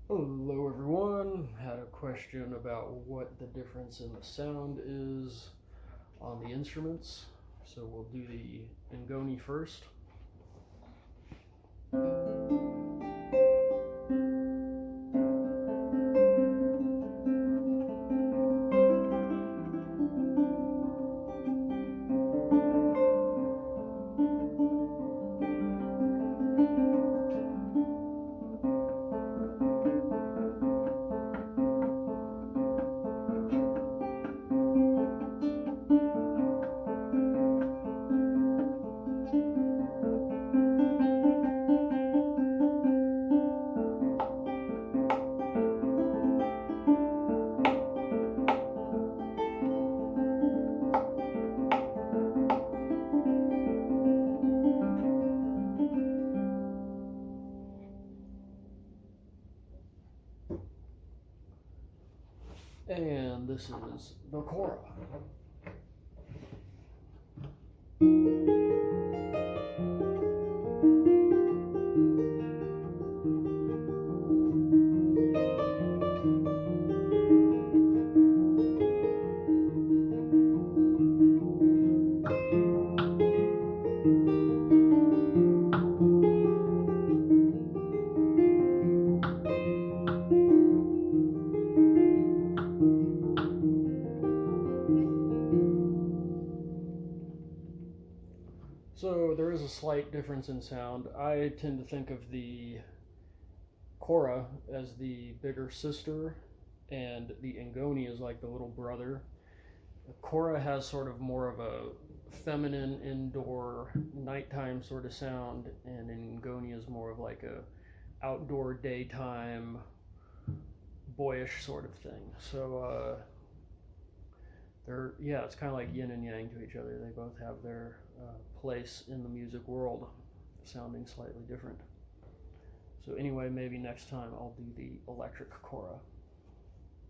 Hello everyone, had a question about what the difference in the sound is on the instruments. So we'll do the Ngoni first. And this is the Kora. So there is a slight difference in sound. I tend to think of the Kora as the bigger sister and the Ngoni is like the little brother. Kora has sort of more of a feminine indoor nighttime sort of sound, and Ngoni is more of like a outdoor daytime boyish sort of thing. So it's kind of like yin and yang to each other. They both have their place in the music world, sounding slightly different. So anyway, maybe next time I'll do the electric Kora.